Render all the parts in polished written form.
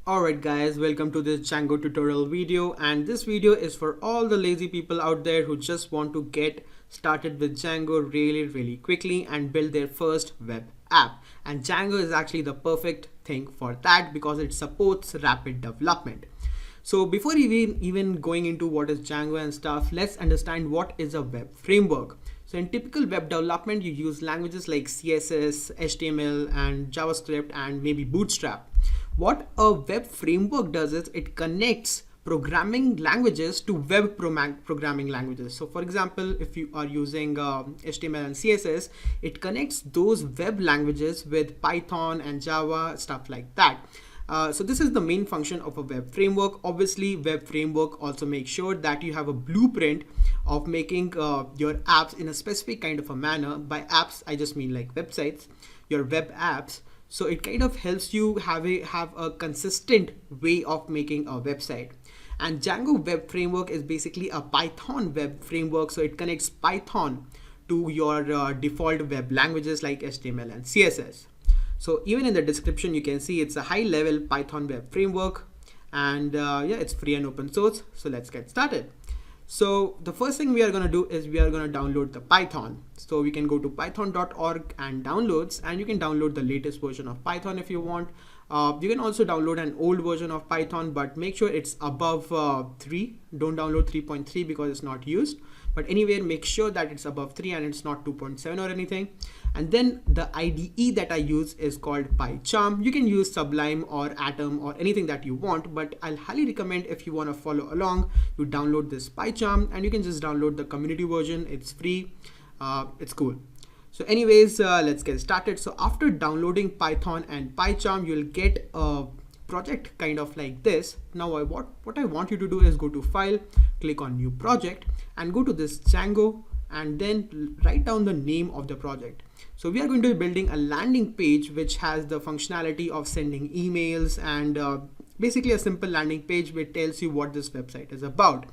Alright guys, welcome to this Django tutorial video, and this video is for all the lazy people out there who just want to get started with Django really quickly and build their first web app. And Django is actually the perfect thing for that because it supports rapid development. So before even going into what is Django and stuff, let's understand what is a web framework. So in typical web development, you use languages like CSS, HTML and JavaScript and maybe Bootstrap. What a web framework does is it connects programming languages to web programming languages. So for example, if you are using HTML and CSS, it connects those web languages with Python and Java, stuff like that. So this is the main function of a web framework. Obviously, web framework also makes sure that you have a blueprint of making your apps in a specific kind of a manner. By apps, I just mean like websites, your web apps. So it kind of helps you have a consistent way of making a website. And Django Web Framework is basically a Python web framework. So it connects Python to your default web languages like HTML and CSS. So even in the description, you can see it's a high level Python web framework, and yeah, it's free and open source. So let's get started. So the first thing we are going to do is we are going to download the Python. So we can go to python.org and downloads, and you can download the latest version of Python if you want. You can also download an old version of Python, but make sure it's above 3. Don't download 3.3 because it's not used. But anyway, make sure that it's above 3 and it's not 2.7 or anything. And then the IDE that I use is called Pycharm. You can use Sublime or Atom or anything that you want, but I'll highly recommend if you want to follow along, you download this Pycharm, and you can just download the community version. It's free. It's cool. So anyways, let's get started. So after downloading Python and Pycharm, you'll get a project kind of like this. Now what I want you to do is go to File, click on New Project, and go to this Django, and then write down the name of the project. So we are going to be building a landing page which has the functionality of sending emails and basically a simple landing page which tells you what this website is about.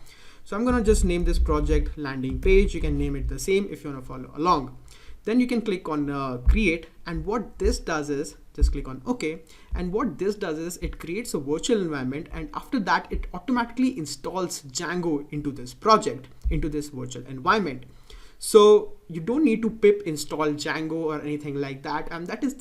So I'm going to just name this project landing page. You can name it the same if you want to follow along. Then you can click on create, and what this does is just click on OK. And what this does is it creates a virtual environment, and after that it automatically installs Django into this project, into this virtual environment. So you don't need to pip install Django or anything like that. And that is the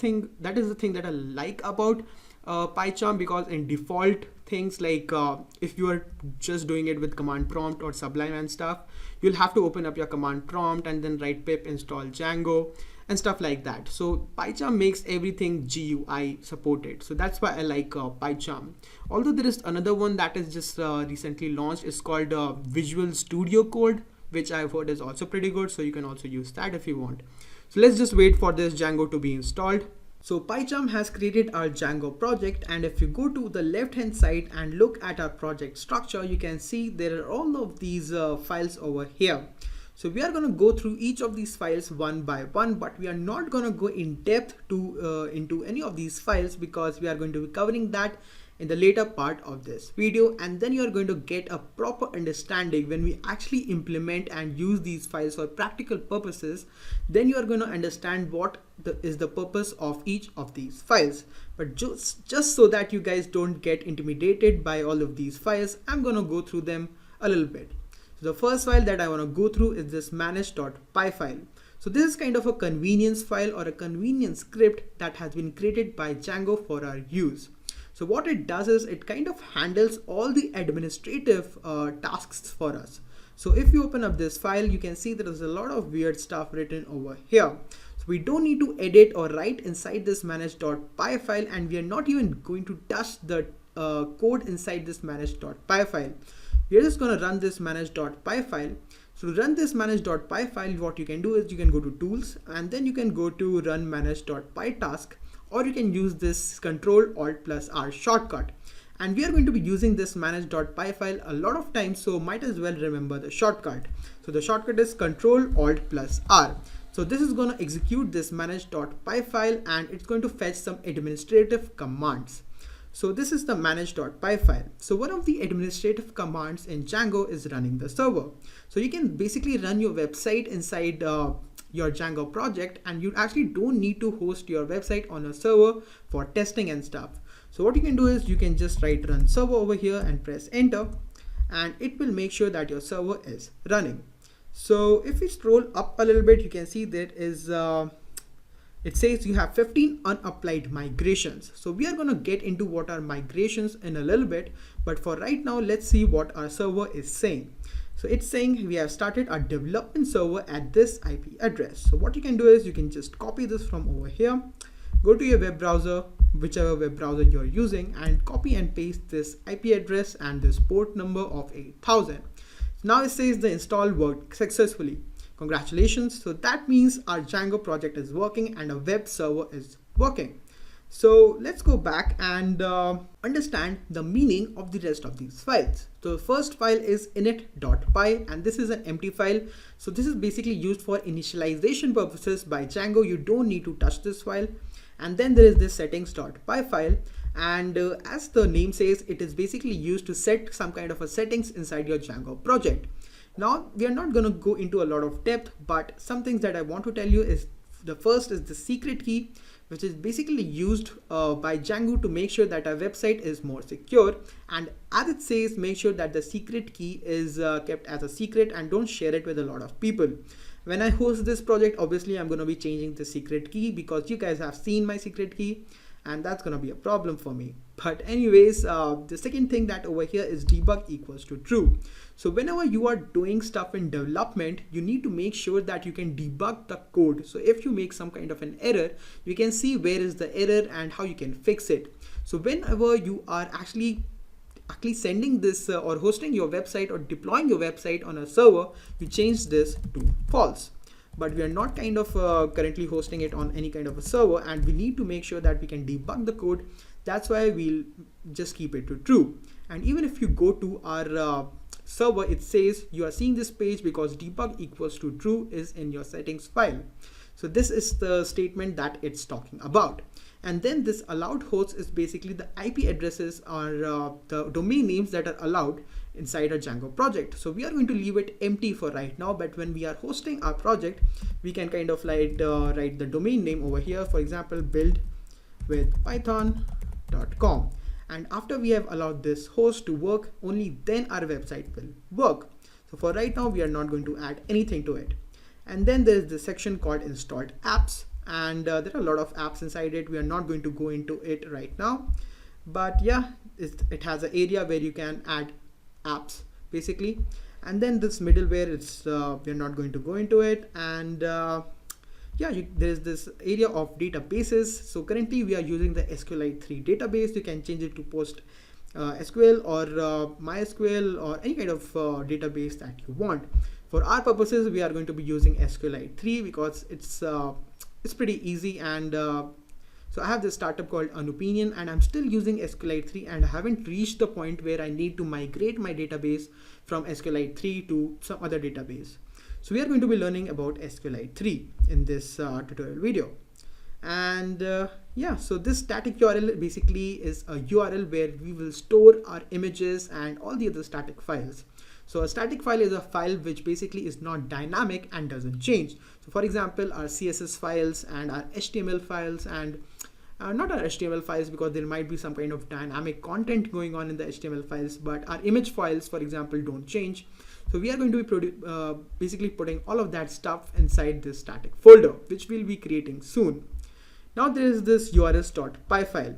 thing that I like about Pycharm, because in default things like if you are just doing it with command prompt or Sublime and stuff, you'll have to open up your command prompt and then write pip install Django and stuff like that. So Pycharm makes everything GUI supported. So that's why I like Pycharm. Although there is another one that is just recently launched. It's called Visual Studio Code, which I've heard is also pretty good. So you can also use that if you want. So let's just wait for this Django to be installed. So Pycharm has created our Django project, and if you go to the left hand side and look at our project structure, you can see there are all of these files over here. So we are going to go through each of these files one by one, but we are not going to go in depth into any of these files because we are going to be covering that in the later part of this video, and then you are going to get a proper understanding when we actually implement and use these files for practical purposes. Then you are going to understand what is the purpose of each of these files. But just so that you guys don't get intimidated by all of these files, I'm going to go through them a little bit. So the first file that I want to go through is this manage.py file. So this is kind of a convenience file or a convenience script that has been created by Django for our use. So what it does is it kind of handles all the administrative tasks for us. So if you open up this file, you can see there is a lot of weird stuff written over here. So we don't need to edit or write inside this manage.py file, and we are not even going to touch the code inside this manage.py file. We are just going to run this manage.py file. So to run this manage.py file, what you can do is you can go to tools, and then you can go to run manage.py task, or you can use this Ctrl+Alt+R shortcut. And we are going to be using this manage.py file a lot of times, so might as well remember the shortcut. So the shortcut is Ctrl+Alt+R. So this is going to execute this manage.py file, and it's going to fetch some administrative commands. So this is the manage.py file. So one of the administrative commands in Django is running the server. So you can basically run your website inside your Django project, and you actually don't need to host your website on a server for testing and stuff. So what you can do is you can just write run server over here and press enter, and it will make sure that your server is running. So if we scroll up a little bit, you can see there is it says you have 15 unapplied migrations. So we are going to get into what are migrations in a little bit, but for right now, let's see what our server is saying. So it's saying we have started our development server at this IP address. So what you can do is you can just copy this from over here, go to your web browser, whichever web browser you're using, and copy and paste this IP address and this port number of 8000. Now it says the install worked successfully. Congratulations. So that means our Django project is working and a web server is working. So let's go back and understand the meaning of the rest of these files. So the first file is init.py, and this is an empty file. So this is basically used for initialization purposes by Django. You don't need to touch this file. And then there is this settings.py file. And as the name says, it is basically used to set some kind of a settings inside your Django project. Now, we are not going to go into a lot of depth, but some things that I want to tell you is the first is the secret key, which is basically used by Django to make sure that our website is more secure. And as it says, make sure that the secret key is kept as a secret and don't share it with a lot of people. When I host this project, obviously, I'm going to be changing the secret key because you guys have seen my secret key, and that's going to be a problem for me. But anyways, the second thing that over here is debug equals to true. So whenever you are doing stuff in development, you need to make sure that you can debug the code. So if you make some kind of an error, you can see where is the error and how you can fix it. So whenever you are actually sending this or hosting your website or deploying your website on a server, you change this to false. But we are not kind of currently hosting it on any kind of a server, and we need to make sure that we can debug the code. That's why we'll just keep it to true. And even if you go to our server, it says you are seeing this page because debug equals to true is in your settings file. So this is the statement that it's talking about. And then this allowed hosts is basically the IP addresses or the domain names that are allowed inside our Django project. So we are going to leave it empty for right now, but when we are hosting our project, we can kind of like write the domain name over here. For example, build with python.com. And after we have allowed this host to work, only then our website will work. So for right now, we are not going to add anything to it. And then there is the section called installed apps. And there are a lot of apps inside it. We are not going to go into it right now. But yeah, it has an area where you can add apps basically. And then this middleware, it's we're not going to go into it. And yeah, there's this area of databases. So currently we are using the SQLite 3 database. You can change it to PostgreSQL or MySQL or any kind of database that you want. For our purposes, we are going to be using SQLite 3 because it's pretty easy. And so I have this startup called Unopinion, and I'm still using SQLite 3, and I haven't reached the point where I need to migrate my database from SQLite 3 to some other database. So we are going to be learning about SQLite 3 in this tutorial video. And yeah, so this static URL basically is a URL where we will store our images and all the other static files. So a static file is a file which basically is not dynamic and doesn't change. So for example, our CSS files and our HTML files, and not our HTML files because there might be some kind of dynamic content going on in the HTML files, but our image files, for example, don't change. So we are going to be basically putting all of that stuff inside this static folder, which we'll be creating soon. Now there is this urls.py file.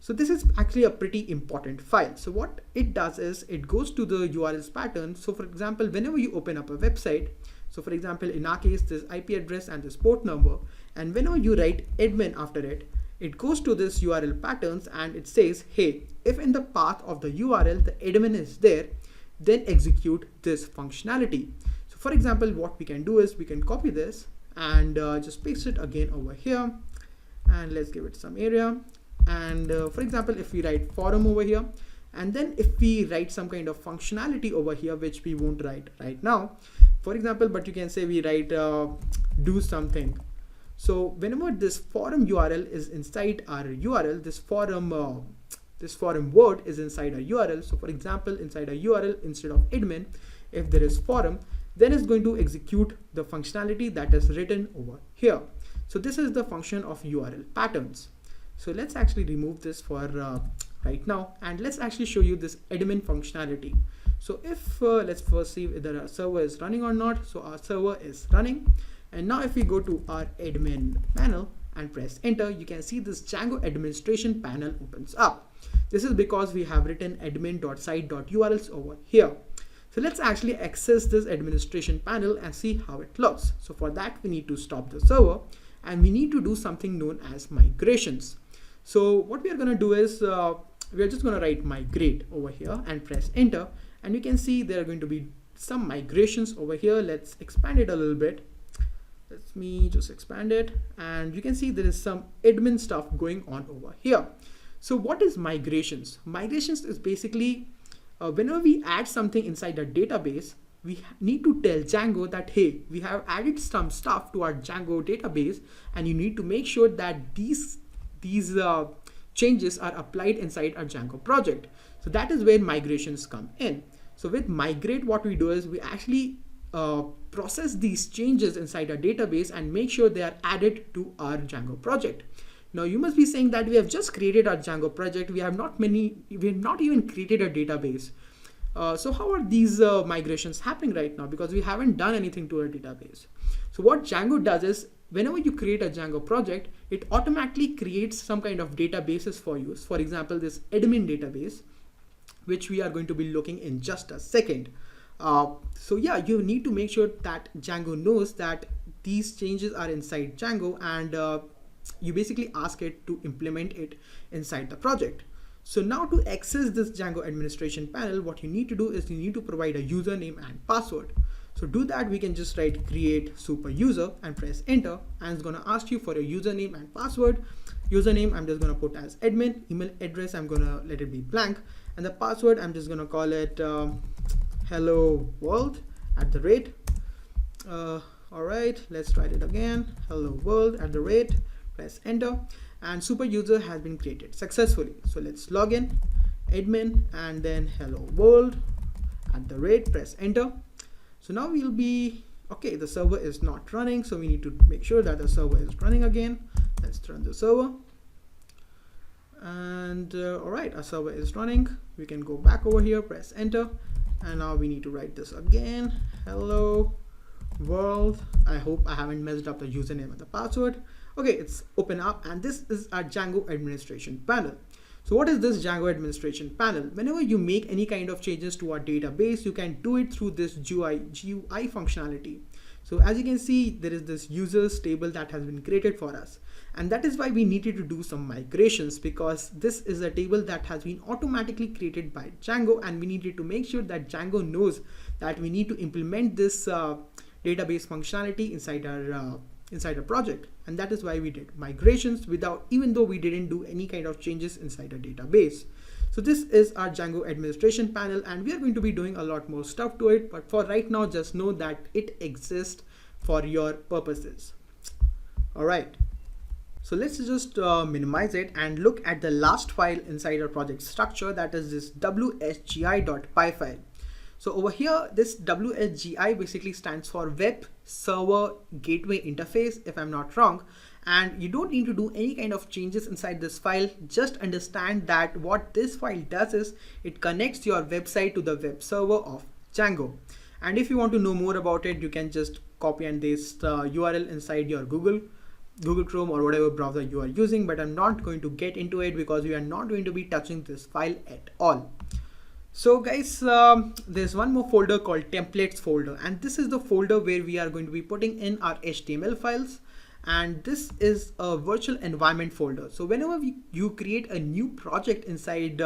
So this is actually a pretty important file. So what it does is it goes to the URLs pattern. So for example, whenever you open up a website, so for example, in our case, this IP address and this port number, and whenever you write admin after it, it goes to this URL patterns and it says, hey, if in the path of the URL, the admin is there, then execute this functionality. So for example, what we can do is we can copy this and just paste it again over here. And let's give it some area. And for example, if we write forum over here, and then if we write some kind of functionality over here, which we won't write right now, for example, but you can say we write do something. So whenever this forum URL is inside our URL, this forum word is inside our URL. So for example, inside our URL, instead of admin, if there is forum, then it's going to execute the functionality that is written over here. So this is the function of URL patterns. So let's actually remove this for right now, and let's actually show you this admin functionality. So if let's first see whether our server is running or not. So our server is running, and now if we go to our admin panel and press enter, you can see this Django administration panel opens up. This is because we have written admin.site.urls over here. So let's actually access this administration panel and see how it looks. So for that, we need to stop the server and we need to do something known as migrations. So what we are going to do is we are just going to write migrate over here and press enter, and you can see there are going to be some migrations over here. Let's expand it a little bit. Let me just expand it, and you can see there is some admin stuff going on over here. So what is migrations? Migrations is basically whenever we add something inside a database, we need to tell Django that, hey, we have added some stuff to our Django database, and you need to make sure that these changes are applied inside our Django project. So that is where migrations come in. So with migrate, what we do is we actually process these changes inside our database and make sure they are added to our Django project. Now you must be saying that we have just created our Django project. We have not even created a database. So how are these migrations happening right now? Because we haven't done anything to our database. So what Django does is, whenever you create a Django project, it automatically creates some kind of databases for you. For example, this admin database, which we are going to be looking in just a second. So yeah, you need to make sure that Django knows that these changes are inside Django, and you basically ask it to implement it inside the project. So now to access this Django administration panel, what you need to do is you need to provide a username and password. So to do that, we can just write createsuperuser and press enter, and it's going to ask you for your username and password. Username I'm just going to put as admin. Email address I'm going to let it be blank, and the password I'm just going to call it hello world @ all right, let's try it again. Hello world @ press enter, and super user has been created successfully. So let's log in, admin, and then hello world @ press enter. So now we'll be okay. The server is not running, so we need to make sure that the server is running again. Let's run the server, and all right, our server is running. We can go back over here, press enter, and now we need to write this again. Hello world. I hope I haven't messed up the username and the password. Okay, it's open up, and this is our Django administration panel. So what is this Django administration panel? Whenever you make any kind of changes to our database, you can do it through this GUI functionality. So as you can see, there is this users table that has been created for us. And that is why we needed to do some migrations, because this is a table that has been automatically created by Django, and we needed to make sure that Django knows that we need to implement this database functionality inside our project. And that is why we did migrations even though we didn't do any kind of changes inside a database. So this is our Django administration panel, and we are going to be doing a lot more stuff to it, but for right now, just know that it exists for your purposes. All right, so let's just minimize it and look at the last file inside our project structure, that is this wsgi.py file. So over here, this wsgi basically stands for Web Server Gateway Interface, if I'm not wrong. And you don't need to do any kind of changes inside this file. Just understand that what this file does is it connects your website to the web server of Django. And if you want to know more about it, you can just copy and paste the URL inside your Google Chrome or whatever browser you are using. But I'm not going to get into it because we are not going to be touching this file at all. So guys, there's one more folder called templates folder, and this is the folder where we are going to be putting in our HTML files, and this is a virtual environment folder. So whenever you create a new project inside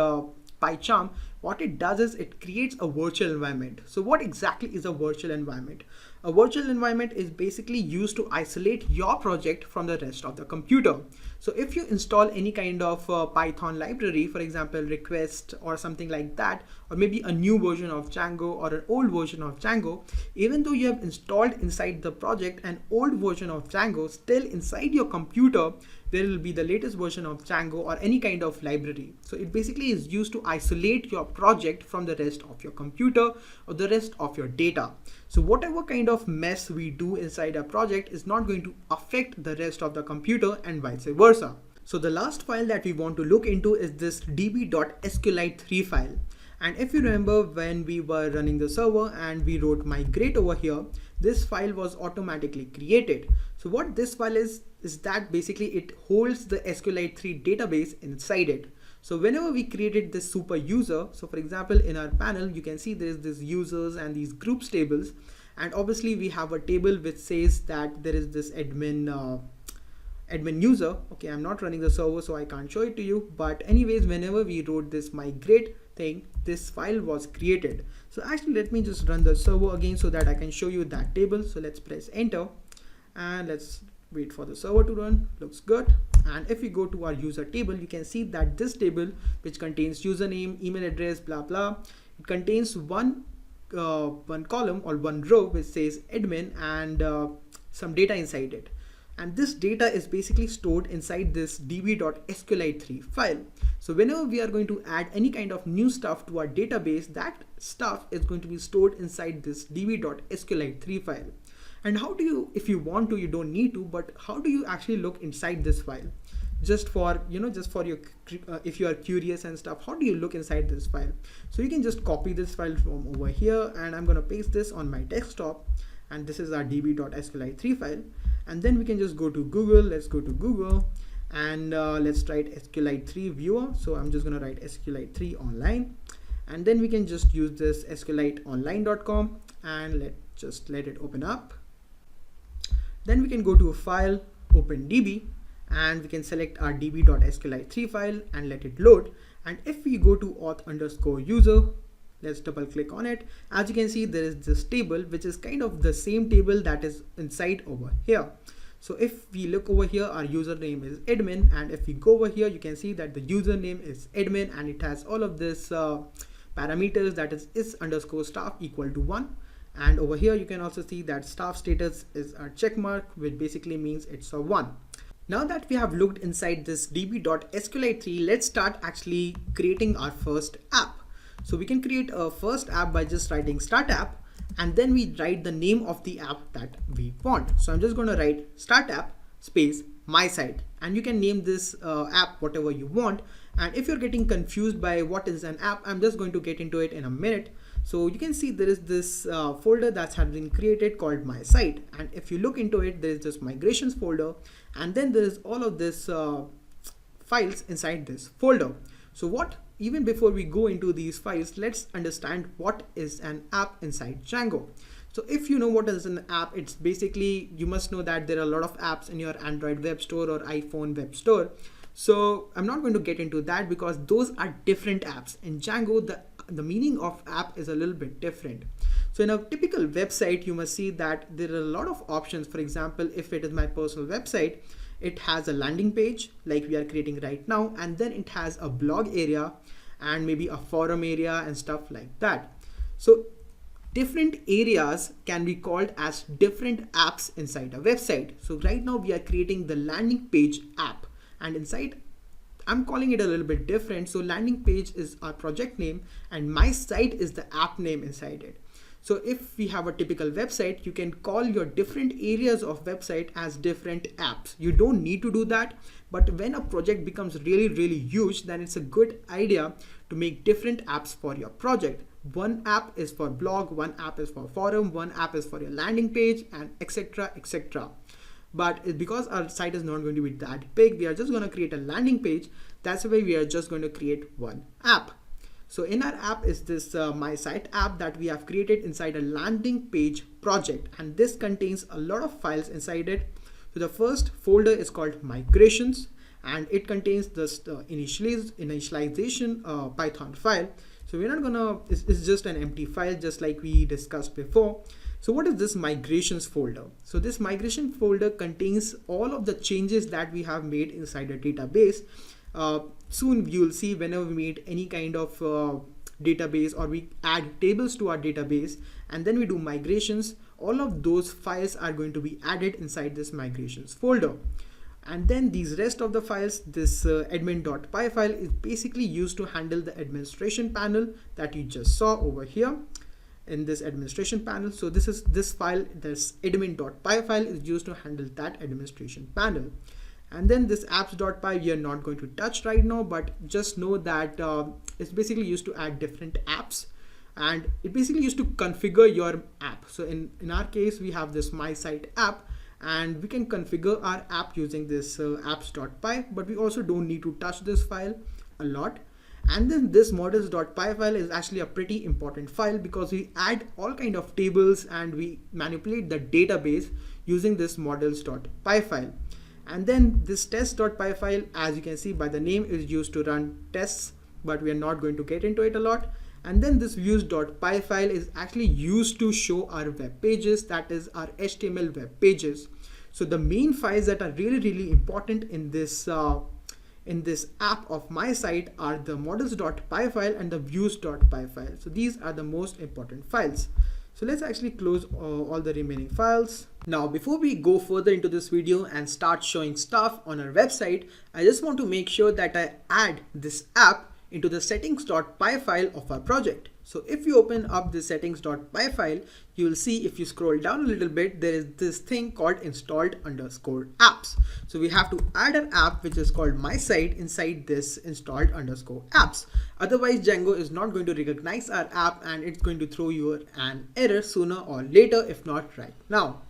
Pycharm, what it does is it creates a virtual environment. So what exactly is a virtual environment? A virtual environment is basically used to isolate your project from the rest of the computer. So if you install any kind of Python library, for example, request or something like that, or maybe a new version of Django or an old version of Django, even though you have installed inside the project an old version of Django, still inside your computer, there will be the latest version of Django or any kind of library. So it basically is used to isolate your project from the rest of your computer or the rest of your data. So whatever kind of mess we do inside a project is not going to affect the rest of the computer and vice versa. So the last file that we want to look into is this db.sqlite3 file. And if you remember when we were running the server and we wrote migrate over here, this file was automatically created. So what this file is that basically it holds the SQLite3 database inside it. So whenever we created this super user, so for example, in our panel, you can see there's this users and these groups tables. And obviously we have a table which says that there is this admin user. Okay, I'm not running the server, so I can't show it to you. But anyways, whenever we wrote this migrate thing, this file was created. So actually, let me just run the server again so that I can show you that table. So let's press enter and let's wait for the server to run. Looks good. And if we go to our user table, you can see that this table, which contains username, email address, blah, blah, it contains one column or one row which says admin and some data inside it. And this data is basically stored inside this db.sqlite3 file. So whenever we are going to add any kind of new stuff to our database, that stuff is going to be stored inside this db.sqlite3 file. And how do you, if you want to, you don't need to, but how do you actually look inside this file? Just for, just for your, if you are curious and stuff, how do you look inside this file? So you can just copy this file from over here, and I'm going to paste this on my desktop. And this is our db.sqlite3 file. And then we can just go to Google. Let's go to Google and let's write SQLite3 viewer. So I'm just going to write SQLite3 online. And then we can just use this SQLiteonline.com and let it open up. Then we can go to a file, open DB, and we can select our db.sqlite3 file and let it load. And if we go to auth_user, let's double click on it. As you can see, there is this table, which is kind of the same table that is inside over here. So if we look over here, our username is admin. And if we go over here, you can see that the username is admin and it has all of this parameters, that is _staff equal to 1. And over here, you can also see that staff status is a check mark, which basically means it's a 1. Now that we have looked inside this db.sqlite3, let's start actually creating our first app. So we can create a first app by just writing startapp, and then we write the name of the app that we want. So I'm just going to write startapp space my site, and you can name this app whatever you want. And if you're getting confused by what is an app, I'm just going to get into it in a minute. So you can see there is this folder that has been created called my site. And if you look into it, there is this migrations folder, and then there is all of this files inside this folder. So even before we go into these files, let's understand what is an app inside Django. So if you know what is an app, it's basically, you must know that there are a lot of apps in your Android web store or iPhone web store. So I'm not going to get into that because those are different apps. In Django, the meaning of app is a little bit different. So in a typical website, you must see that there are a lot of options. For example, if it is my personal website, it has a landing page like we are creating right now, and then it has a blog area and maybe a forum area and stuff like that. So different areas can be called as different apps inside a website. So right now we are creating the landing page app, and inside I'm calling it a little bit different. So landing page is our project name and my site is the app name inside it. So if we have a typical website, you can call your different areas of website as different apps. You don't need to do that, but when a project becomes really, really huge, then it's a good idea to make different apps for your project. One app is for blog, one app is for forum, one app is for your landing page, and etc, etc. But because our site is not going to be that big, we are just going to create a landing page. That's why we are just going to create one app. So in our app is this my site app that we have created inside a landing page project, and this contains a lot of files inside it. So the first folder is called migrations, and it contains this initialization Python file. So we're not gonna, it's just an empty file just like we discussed before. So what is this migrations folder? So this migration folder contains all of the changes that we have made inside a database. Soon you'll see whenever we made any kind of database or we add tables to our database and then we do migrations, all of those files are going to be added inside this migrations folder. And then these rest of the files, this admin.py file is basically used to handle the administration panel that you just saw over here in this administration panel. So this file, this admin.py file is used to handle that administration panel. And then this apps.py we are not going to touch right now, but just know that it's basically used to add different apps, and it basically used to configure your app. So in our case, we have this my site app, and we can configure our app using this apps.py, but we also don't need to touch this file a lot. And then this models.py file is actually a pretty important file because we add all kind of tables and we manipulate the database using this models.py file. And then this test.py file, as you can see by the name, is used to run tests, but we are not going to get into it a lot. And then this views.py file is actually used to show our web pages, that is our HTML web pages. So the main files that are really important in this app of my site are the models.py file and the views.py file. So these are the most important files. So let's actually close all the remaining files. Now, before we go further into this video and start showing stuff on our website, I just want to make sure that I add this app into the settings.py file of our project. So if you open up the settings.py file, you will see, if you scroll down a little bit, there is this thing called installed_apps. So we have to add an app which is called my site inside this installed_apps. Otherwise, Django is not going to recognize our app and it's going to throw you an error sooner or later, if not right now.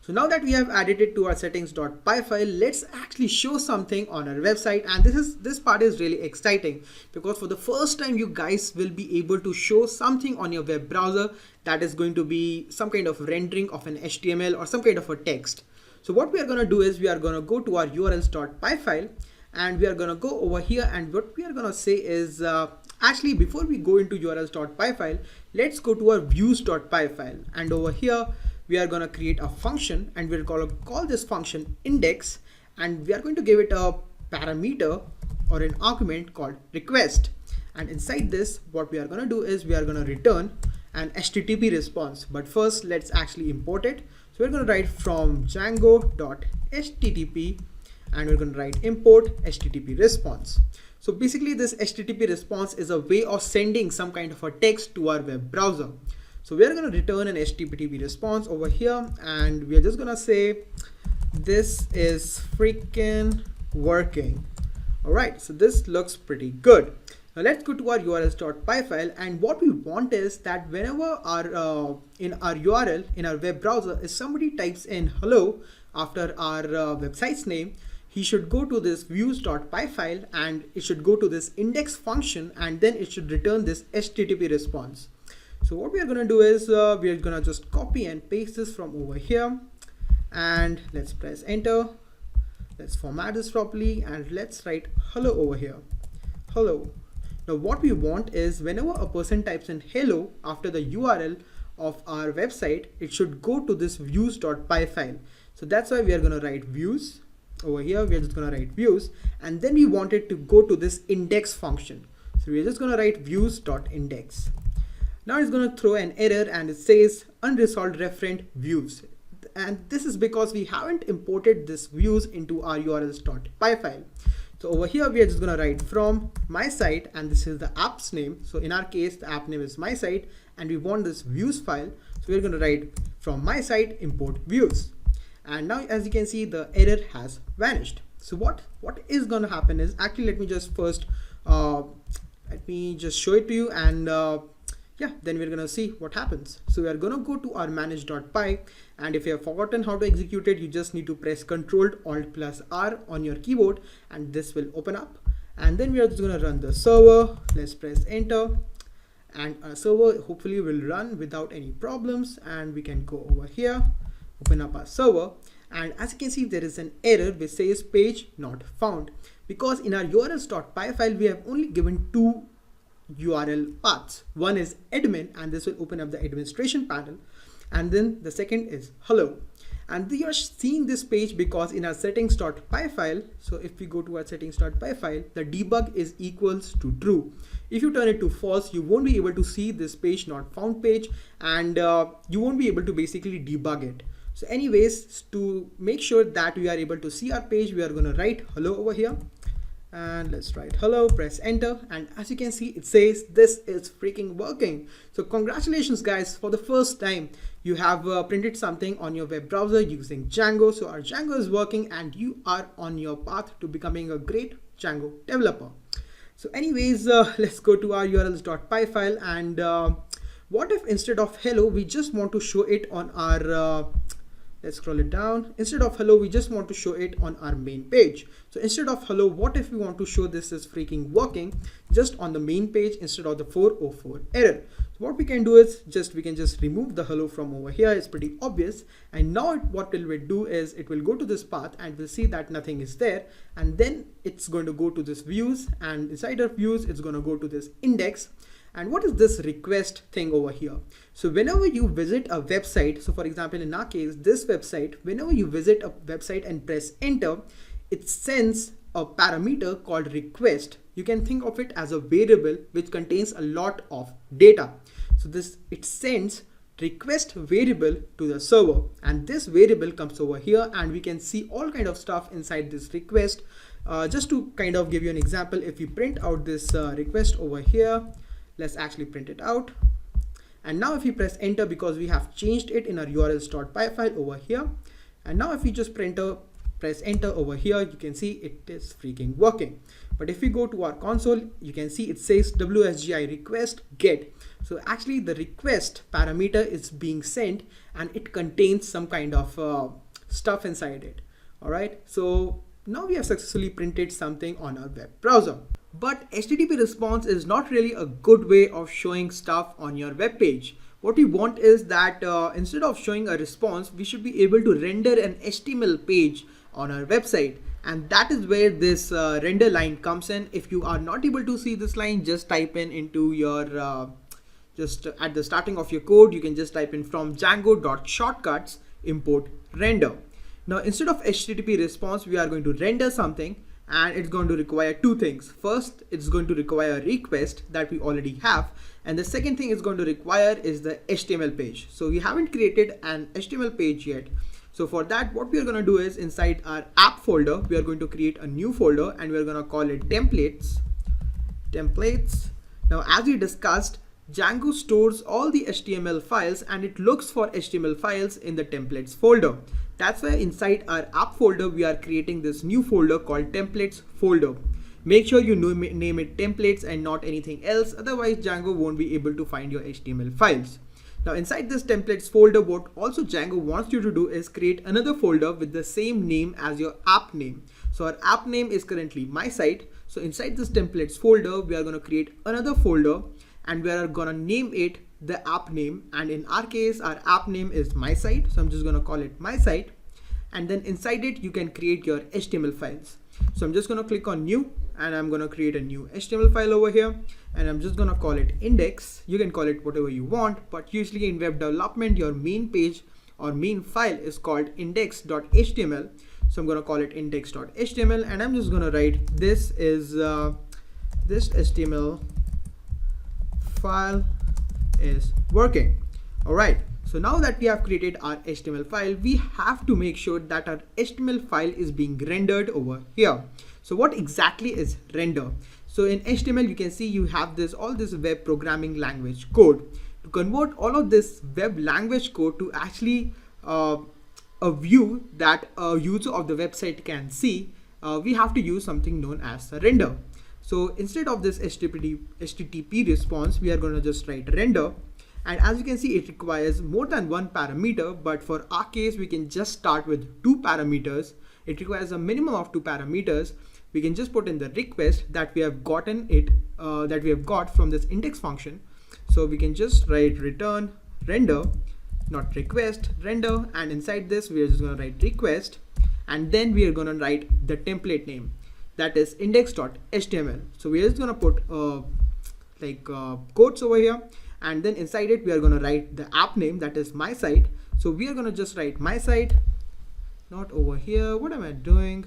So now that we have added it to our settings.py file, let's actually show something on our website. And this part is really exciting because for the first time you guys will be able to show something on your web browser that is going to be some kind of rendering of an HTML or some kind of a text. So what we are going to do is we are going to go to our urls.py file and we are going to go over here, and what we are going to say is actually before we go into urls.py file, let's go to our views.py file, and over here we are going to create a function and we're going to call this function index, and we are going to give it a parameter or an argument called request. And inside this, what we are going to do is we are going to return an HTTP response. But first, let's actually import it. So we're going to write from Django.http and we're going to write import HTTP response. So basically this HTTP response is a way of sending some kind of a text to our web browser. So we are going to return an HTTP response over here, and we are just going to say this is freaking working. All right, so this looks pretty good. Now let's go to our urls.py file, and what we want is that whenever in our URL in our web browser, if somebody types in hello after our website's name, he should go to this views.py file and it should go to this index function, and then it should return this HTTP response. So what we are going to do is we are going to just copy and paste this from over here, and let's press enter. Let's format this properly and let's write hello over here. Hello. Now what we want is whenever a person types in hello after the URL of our website, it should go to this views.py file. So that's why we are going to write views. Over here we are just going to write views, and then we want it to go to this index function. So we are just going to write views.index. Now it's going to throw an error and it says unresolved referent views. And this is because we haven't imported this views into our urls.py file. So over here, we are just going to write from my site, and this is the app's name. So in our case, the app name is my site, and we want this views file. So we're going to write from my site import views. And now, as you can see, the error has vanished. So what is going to happen is, actually, let me just first, let me just show it to you, and yeah, then we're going to see what happens. So we are going to go to our manage.py, and if you have forgotten how to execute it, you just need to press Ctrl+Alt+R on your keyboard, and this will open up. And then we are just going to run the server. Let's press enter, and our server hopefully will run without any problems. And we can go over here, open up our server, and as you can see, there is an error which says page not found, because in our urls.py file we have only given two URL paths. One is admin, and this will open up the administration panel, and then the second is hello. And we are seeing this page because in our settings.py file, so if we go to our settings.py file, the debug is equals to true. If you turn it to false, you won't be able to see this page not found page, and you won't be able to basically debug it. So anyways, to make sure that we are able to see our page, we are going to write hello over here, and let's write hello, press enter, and as you can see it says this is freaking working. So congratulations guys, for the first time you have printed something on your web browser using Django. So our Django is working and you are on your path to becoming a great Django developer. So anyways, let's go to our urls.py file, and what if instead of hello we just want to show it on our let's scroll it down. Instead of hello, we just want to show it on our main page. So instead of hello, what if we want to show this is freaking working just on the main page instead of the 404 error? So what we can do is we can just remove the hello from over here. It's pretty obvious. And now what it will do is it will go to this path and we'll see that nothing is there. And then it's going to go to this views, and inside our views, it's going to go to this index. And what is this request thing over here? So whenever you visit a website, so for example, in our case, this website, whenever you visit a website and press enter, it sends a parameter called request. You can think of it as a variable which contains a lot of data. So it sends request variable to the server, and this variable comes over here, and we can see all kind of stuff inside this request. Just to kind of give you an example, if you print out this request over here, let's actually print it out. And now if you press enter, because we have changed it in our urls.py file over here, and now if you just press enter over here, you can see it is freaking working. But if we go to our console, you can see it says wsgi request get. So actually the request parameter is being sent and it contains some kind of stuff inside it. All right, so now we have successfully printed something on our web browser. But HTTPResponse is not really a good way of showing stuff on your web page. What we want is that instead of showing a response, we should be able to render an HTML page on our website. And that is where this render line comes in. If you are not able to see this line, just type in into your, just at the starting of your code, you can just type in from Django.shortcuts import render. Now instead of HTTPResponse, we are going to render something. And it's going to require two things. First, it's going to require a request that we already have. And the second thing it's going to require is the HTML page. So we haven't created an HTML page yet. So for that, what we are going to do is inside our app folder, we are going to create a new folder and we're going to call it templates. Now, as we discussed, Django stores all the HTML files and it looks for HTML files in the templates folder. That's why inside our app folder, we are creating this new folder called templates folder. Make sure you name it templates and not anything else. Otherwise, Django won't be able to find your HTML files. Now inside this templates folder, what also Django wants you to do is create another folder with the same name as your app name. So our app name is currently my site. So inside this templates folder, we are going to create another folder and we are going to name it the app name, and in our case our app name is my site, so I'm just going to call it my site. And then inside it you can create your HTML files. So I'm just going to click on new and I'm going to create a new HTML file over here, and I'm just going to call it index. You can call it whatever you want, but usually in web development your main page or main file is called index.html. So I'm going to call it index.html, and I'm just going to write this is this HTML file is working. All right, so now that we have created our HTML file, we have to make sure that our HTML file is being rendered over here. So what exactly is render? So in HTML you can see you have all this web programming language code. To convert all of this web language code to actually a view that a user of the website can see, we have to use something known as a render. So instead of this HTTP response, we are going to just write render. And as you can see, it requires more than one parameter, but for our case, we can just start with 2 parameters. It requires a minimum of 2 parameters. We can just put in the request that we have gotten that we have got from this index function. So we can just write return render, not request, render, and inside this we are just going to write request, and then we are going to write the template name, that is index.html. So we are just going to put quotes over here, and then inside it we are going to write the app name, that is my site. So we are going to just write my site, not over here. What am I doing?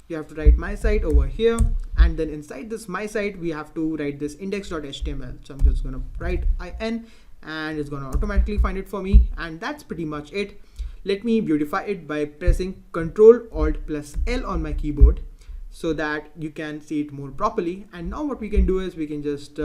You have to write my site over here, and then inside this my site we have to write this index.html. So I'm just going to write in, and it's going to automatically find it for me, and that's pretty much it. Let me beautify it by pressing Ctrl Alt plus L on my keyboard. so that you can see it more properly. And now what we can do is we can just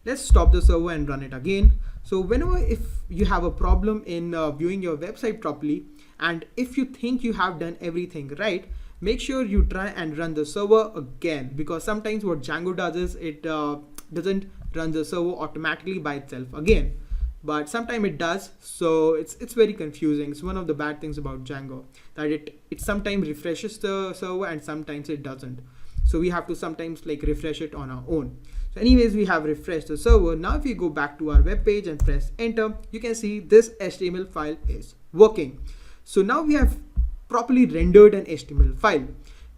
let's stop the server and run it again. So whenever if you have a problem in viewing your website properly, and if you think you have done everything right, make sure you try and run the server again, because sometimes what Django does is it doesn't run the server automatically by itself again, but sometimes it does. So it's very confusing. It's one of the bad things about Django, that it sometimes refreshes the server and sometimes it doesn't. So we have to sometimes like refresh it on our own. So anyways, we have refreshed the server. Now if we go back to our web page and press enter, you can see this HTML file is working. So now we have properly rendered an HTML file.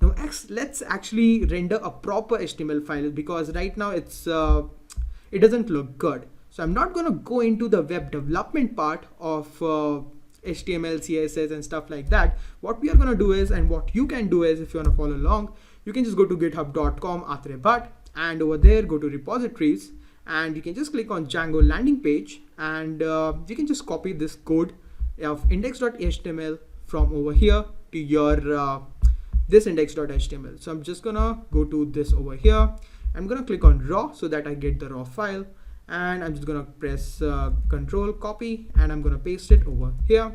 Now let's actually render a proper HTML file, because right now it's it doesn't look good. So I'm not going to go into the web development part of HTML, CSS and stuff like that. What we are going to do is, and what you can do is, if you want to follow along, you can just go to github.com/but, and over there go to repositories, and you can just click on Django landing page, and you can just copy this code of index.html from over here to your this index.html. So I'm just gonna go to this over here. I'm gonna click on raw so that I get the raw file, and I'm just gonna press control copy, and I'm gonna paste it over here.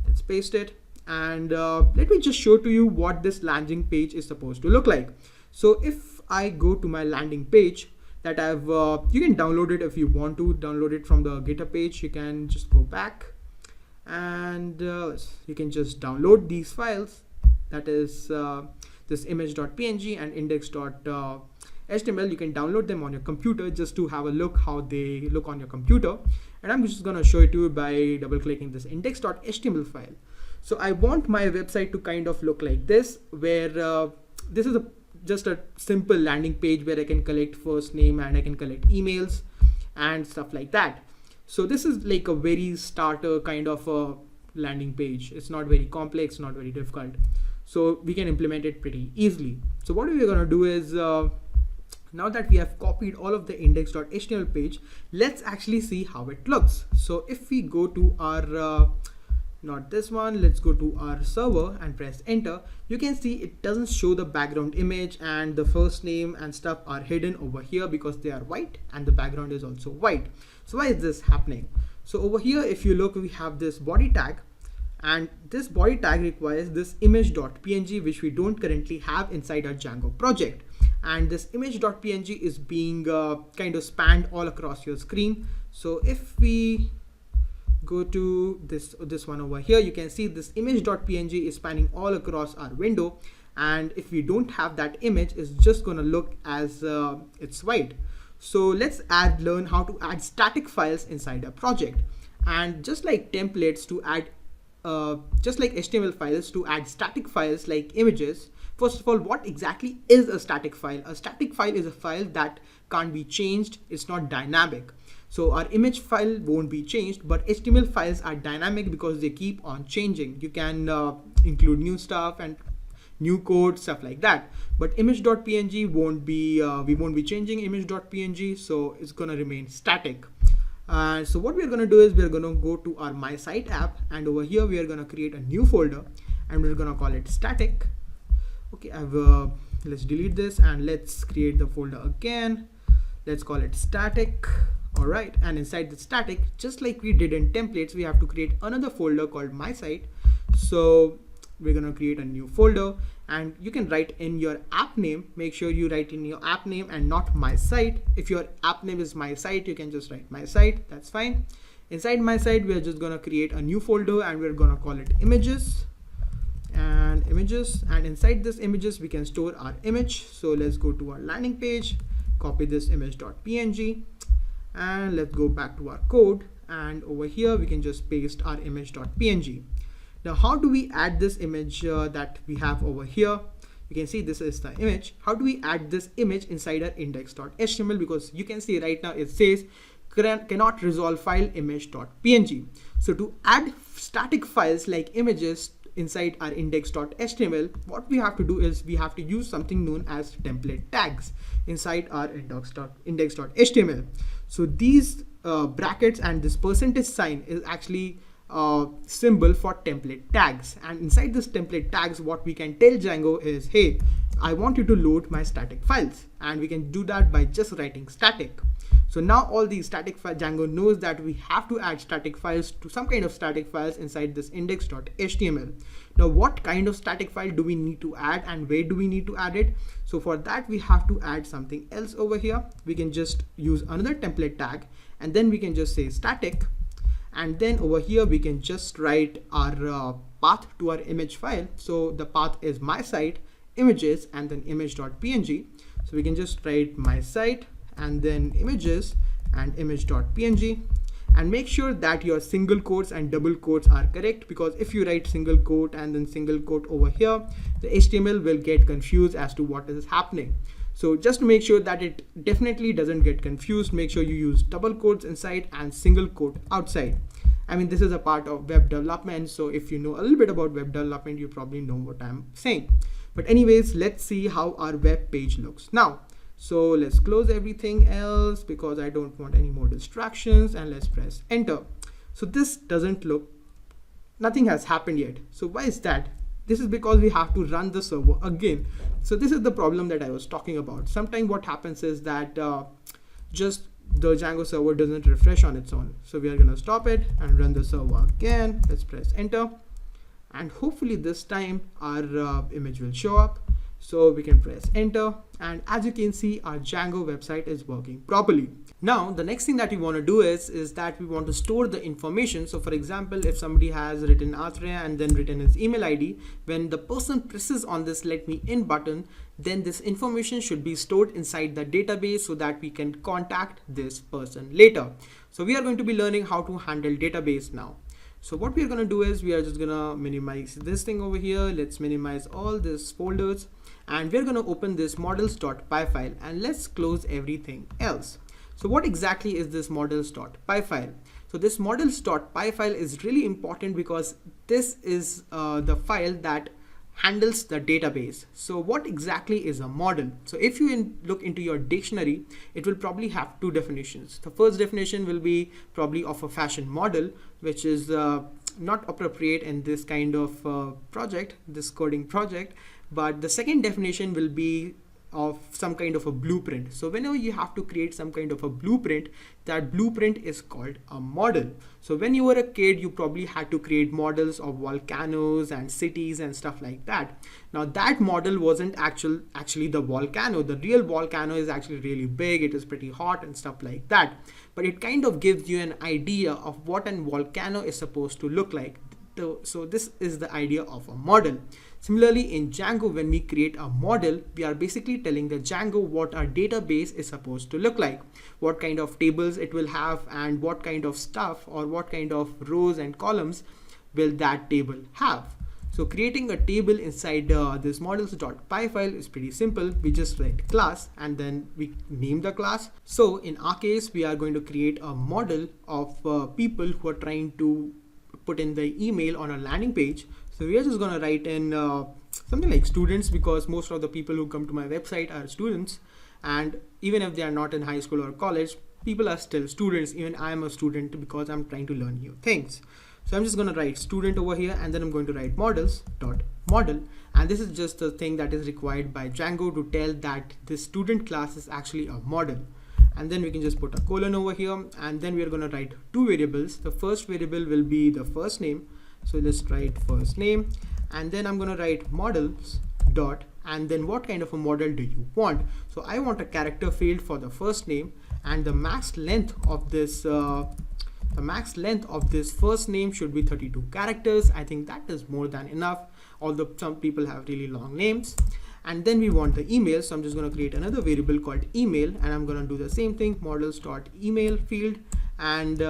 Let's paste it, and let me just show to you what this landing page is supposed to look like. So if I go to my landing page that I've you can download it if you want to download it from the GitHub page. You can just go back, and you can just download these files, that is this image.png and index.html. You can download them on your computer just to have a look how they look on your computer. And I'm just going to show it to you by double clicking this index.html file. So I want my website to kind of look like this, where this is just a simple landing page where I can collect first name and I can collect emails and stuff like that. So this is like a very starter kind of a landing page. It's not very complex, not very difficult. So we can implement it pretty easily. So what we're going to do is, now that we have copied all of the index.html page, let's actually see how it looks. So if we go to our, not this one, let's go to our server and press enter, you can see it doesn't show the background image, and the first name and stuff are hidden over here because they are white, and the background is also white. So why is this happening? So over here, if you look, we have this body tag, and this body tag requires this image.png, which we don't currently have inside our Django project. And this image.png is being kind of spanned all across your screen. So if we go to this one over here, you can see this image.png is spanning all across our window, and if we don't have that image, it's just gonna look as it's white. So let's learn how to add static files inside a project. And just like templates to add just like HTML files to add static files like images, first of all, what exactly is a static file? A static file is a file that can't be changed. It's not dynamic. So our image file won't be changed, but HTML files are dynamic because they keep on changing. You can include new stuff and new code, stuff like that. But image.png won't be, we won't be changing image.png, so it's gonna remain static. So what we're gonna do is we're gonna go to our My Site app, and over here we are gonna create a new folder, and we're gonna call it static. Okay, let's delete this and let's create the folder again. Let's call it static. All right, and inside the static, just like we did in templates, we have to create another folder called My Site. So we're gonna create a new folder, and you can write in your app name. Make sure you write in your app name and not My Site. If your app name is My Site, you can just write My Site, that's fine. Inside My Site, we're just gonna create a new folder, and we're gonna call it images. And inside this images, we can store our image. So let's go to our landing page, copy this image.png, and let's go back to our code, and over here we can just paste our image.png. Now how do we add this image that we have over here? You can see this is the image. How do we add this image inside our index.html? Because you can see right now it says cannot resolve file image.png. So to add static files like images inside our index.html, what we have to do is we have to use something known as template tags inside our index.html. So these brackets and this percentage sign is actually symbol for template tags, and inside this template tags, what we can tell Django is, hey, I want you to load my static files, and we can do that by just writing static. So now all these static files, Django knows that we have to add static files to some kind of static files inside this index.html. Now what kind of static file do we need to add and where do we need to add it? So for that we have to add something else over here. We can just use another template tag, and then we can just say static, and then over here we can just write our path to our image file. So the path is my site images and then image.png. So we can just write my site and then images and image.png, and make sure that your single quotes and double quotes are correct, because if you write single quote and then single quote over here, the HTML will get confused as to what is happening. So just to make sure that it definitely doesn't get confused, make sure you use double quotes inside and single quote outside. I mean, this is a part of web development, so if you know a little bit about web development, you probably know what I'm saying. But anyways, let's see how our web page looks now. So let's close everything else because I don't want any more distractions, and let's press enter. So this doesn't look, nothing has happened yet. So why is that? This is because we have to run the server again. So this is the problem that I was talking about. Sometimes what happens is that just the Django server doesn't refresh on its own. So we are gonna stop it and run the server again. Let's press enter. And hopefully this time our image will show up. So we can press enter, and as you can see, our Django website is working properly. Now the next thing that we want to do is that we want to store the information. So for example, if somebody has written Athreya and then written his email ID, when the person presses on this let me in button, then this information should be stored inside the database so that we can contact this person later. So we are going to be learning how to handle database now. So what we are going to do is we are just going to minimize this thing over here. Let's minimize all these folders, and we're going to open this models.py file, and let's close everything else. So what exactly is this models.py file? So this models.py file is really important because this is the file that handles the database. So what exactly is a model? So if you look into your dictionary, it will probably have two definitions. The first definition will be probably of a fashion model, which is not appropriate in this kind of project, this coding project. But the second definition will be of some kind of a blueprint. So whenever you have to create some kind of a blueprint, that blueprint is called a model. So when you were a kid, you probably had to create models of volcanoes and cities and stuff like that. Now that model wasn't actually the volcano. The real volcano is actually really big. It is pretty hot and stuff like that. But it kind of gives you an idea of what a volcano is supposed to look like. So this is the idea of a model. Similarly, in Django, when we create a model, we are basically telling the Django what our database is supposed to look like, what kind of tables it will have, and what kind of stuff or what kind of rows and columns will that table have. So creating a table inside this models.py file is pretty simple. We just write class and then we name the class. So in our case, we are going to create a model of people who are trying to put in the email on a landing page. So we are just going to write in something like students, because most of the people who come to my website are students, and even if they are not in high school or college, people are still students. Even I am a student because I'm trying to learn new things. So I'm just going to write student over here, and then I'm going to write models.model, and this is just the thing that is required by Django to tell that this student class is actually a model. And then we can just put a colon over here, and then we are going to write two variables. The first variable will be the first name. So let's write first name, and then I'm going to write models dot, and then what kind of a model do you want? So I want a character field for the first name, and the max length of this first name should be 32 characters. I think that is more than enough, although some people have really long names. And then we want the email, so I'm just going to create another variable called email, and I'm going to do the same thing, models.email field, and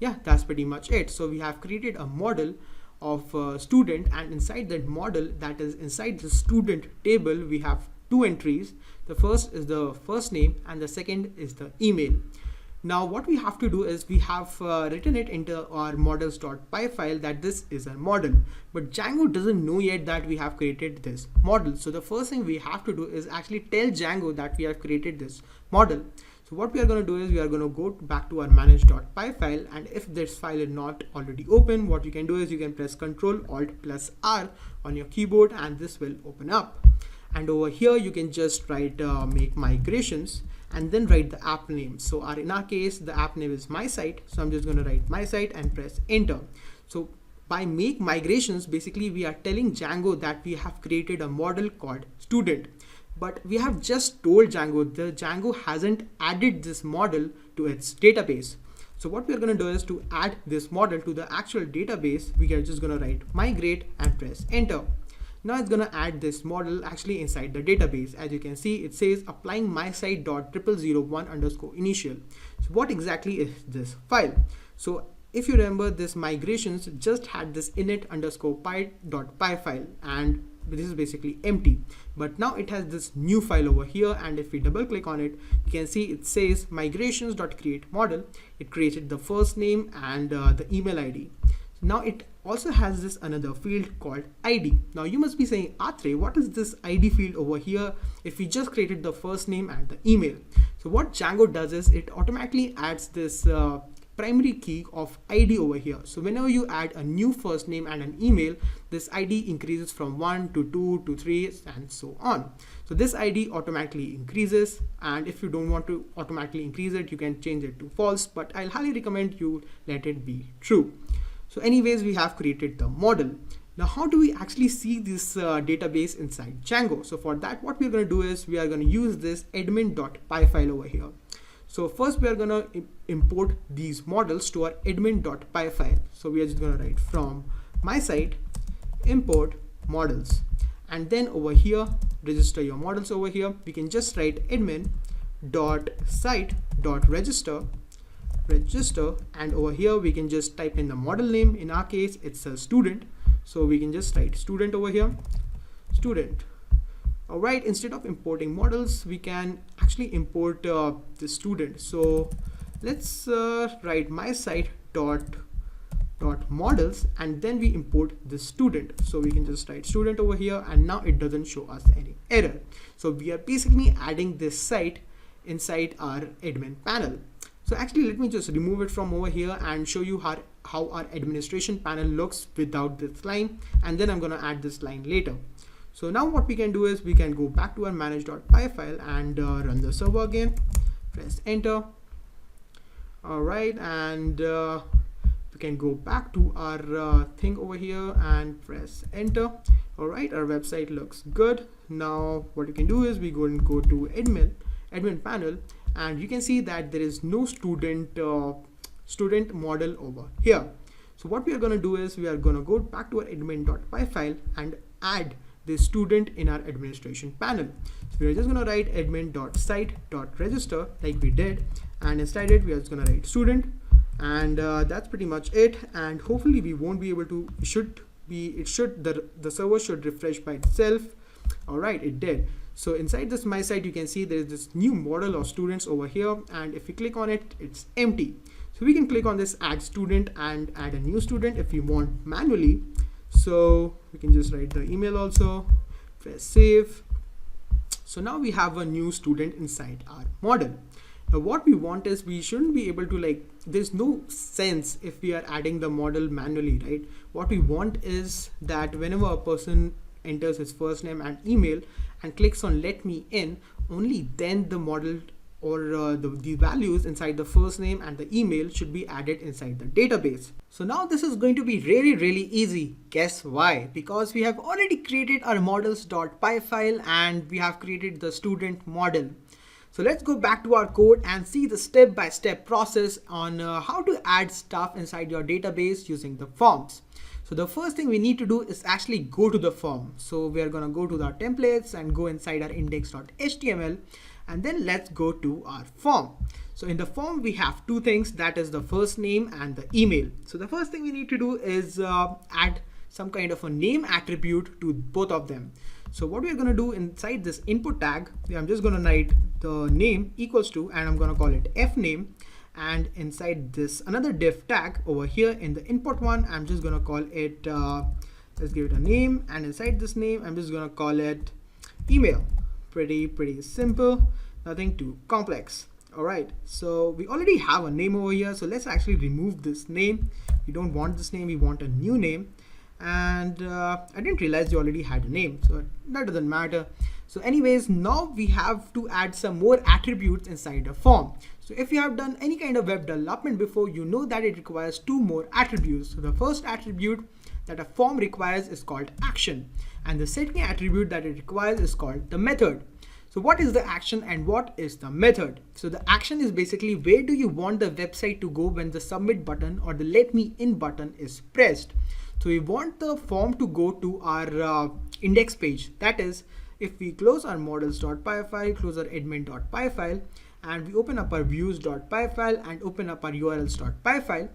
yeah, that's pretty much it. So we have created a model of student, and inside that model, that is inside the student table, we have two entries. The first is the first name and the second is the email. Now what we have to do is we have written it into our models.py file that this is a model, but Django doesn't know yet that we have created this model. So the first thing we have to do is actually tell Django that we have created this model. So what we are going to do is we are going to go back to our manage.py file, and if this file is not already open, what you can do is you can press Ctrl Alt plus R on your keyboard, and this will open up. and over here you can just write make migrations and then write the app name. So in our case the app name is my site, so I'm just going to write my site and press enter. So by make migrations, basically we are telling Django that we have created a model called student, but we have just told Django the Django hasn't added this model to its database. So what we are going to do is to add this model to the actual database. We are just going to write migrate and press enter. Now it's going to add this model actually inside the database. As you can see, it says applying my site.0001_initial. So what exactly is this file? So if you remember, this migrations just had this init_py.py file, and this is basically empty, but now it has this new file over here, and if we double click on it, you can see it says migrations.create model. It created the first name and the email ID. Now it also has this another field called ID. Now you must be saying, Atre, what is this ID field over here if we just created the first name and the email? So what Django does is it automatically adds this primary key of ID over here. So whenever you add a new first name and an email, this ID increases from 1 to 2 to 3 and so on. So this ID automatically increases, and if you don't want to automatically increase it, you can change it to false, but I'll highly recommend you let it be true. So anyways, we have created the model. Now how do we actually see this database inside Django? So for that, what we're going to do is we are going to use this admin.py file over here. So first we are going to import these models to our admin.py file. So we are just going to write from my site import models, and then over here register your models. Over here we can just write admin.site.register, and over here we can just type in the model name. In our case it's a student, so we can just write student over here, student. All right, instead of importing models, we can actually import the student. So let's write my site dot models, and then we import the student. So we can just write student over here, and now it doesn't show us any error. So we are basically adding this site inside our admin panel. So actually, let me just remove it from over here and show you how our administration panel looks without this line, and then I'm going to add this line later. So now what we can do is we can go back to our manage.py file and run the server again, press enter. All right, and we can go back to our thing over here and press enter. All right, our website looks good. Now what you can do is we go to admin panel, and you can see that there is no student model over here. So what we are going to do is we are going to go back to our admin.py file and add the student in our administration panel. So we are just going to write admin.site.register like we did, and inside it we are just going to write student, and that's pretty much it. And hopefully we won't be able to, the server should refresh by itself. All right, it did. So inside this my site you can see there is this new model of students over here, and if you click on it, it's empty. So we can click on this add student and add a new student if you want manually. So we can just write the email also, press save. So now we have a new student inside our model. Now what we want is we shouldn't be able to there's no sense if we are adding the model manually, right? What we want is that whenever a person enters his first name and email and clicks on let me in, only then the model or the values inside the first name and the email should be added inside the database. So now this is going to be really easy. Guess why? Because we have already created our models.py file and we have created the student model. So let's go back to our code and see the step-by-step process on how to add stuff inside your database using the forms. So the first thing we need to do is actually go to the form. So we are going to go to the templates and go inside our index.html, and then let's go to our form. So in the form we have two things, that is the first name and the email. So the first thing we need to do is add some kind of a name attribute to both of them. So what we're going to do inside this input tag, I'm just going to write the name equals to, and I'm going to call it fname. And inside this another div tag over here in the input one, I'm just going to call it, let's give it a name. And inside this name, I'm just going to call it email. Pretty simple, nothing too complex. All right, so we already have a name over here. So let's actually remove this name. We don't want this name, we want a new name. And I didn't realize you already had a name, so that doesn't matter. So anyways, now we have to add some more attributes inside the form. So if you have done any kind of web development before, you know that it requires two more attributes. So the first attribute that a form requires is called action, and the second attribute that it requires is called the method. So what is the action and what is the method? So the action is basically where do you want the website to go when the submit button or the let me in button is pressed. So we want the form to go to our index page. That is, if we close our models.py file, close our admin.py file, and we open up our views.py file and open up our urls.py file,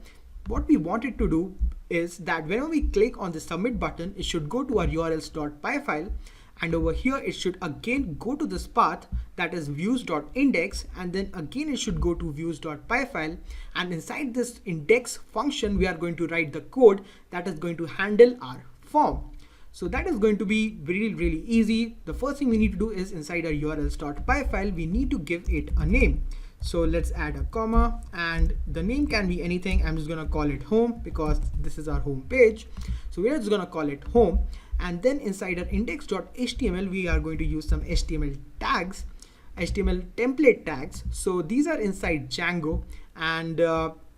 what we want it to do is that whenever we click on the submit button, it should go to our urls.py file, and over here it should again go to this path, that is views.index, and then again it should go to views.py file, and inside this index function we are going to write the code that is going to handle our form. So that is going to be really easy. The first thing we need to do is inside our urls.py file, we need to give it a name. So let's add a comma, and the name can be anything. I'm just gonna call it home because this is our home page. So we're just gonna call it home. And then inside our index.html, we are going to use some HTML tags, HTML template tags. So these are inside Django, and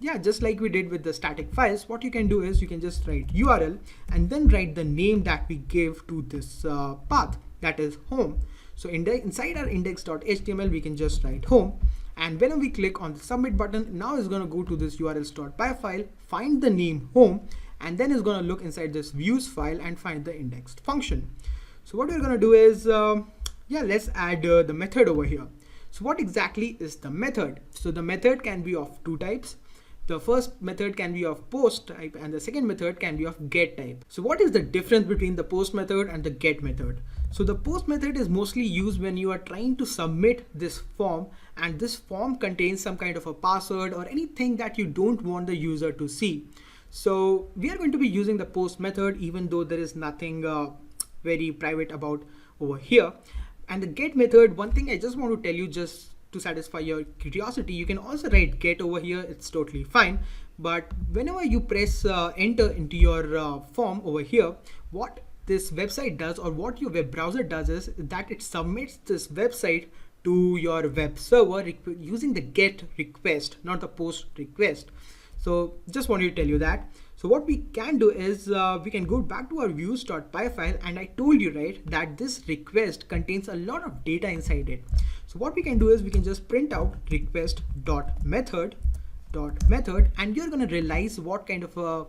yeah, just like we did with the static files, what you can do is you can just write URL and then write the name that we give to this path, that is home. So inside our index.html, we can just write home. And when we click on the submit button, now it's going to go to this urls.py file, find the name home, and then it's going to look inside this views file and find the indexed function. So what we're going to do is, yeah, let's add the method over here. So what exactly is the method? So the method can be of two types. The first method can be of post type and the second method can be of get type. So what is the difference between the post method and the get method? So the post method is mostly used when you are trying to submit this form, and this form contains some kind of a password or anything that you don't want the user to see. So we are going to be using the post method even though there is nothing very private about over here. And the get method, one thing I just want to tell you, just to satisfy your curiosity, you can also write get over here, it's totally fine. But whenever you press enter into your form over here, what this website does or what your web browser does is that it submits this website to your web server using the get request, not the post request. So just wanted to tell you that. So what we can do is we can go back to our views.py file, and I told you right that this request contains a lot of data inside it. So what we can do is we can just print out request.method, and you're going to realize what kind of a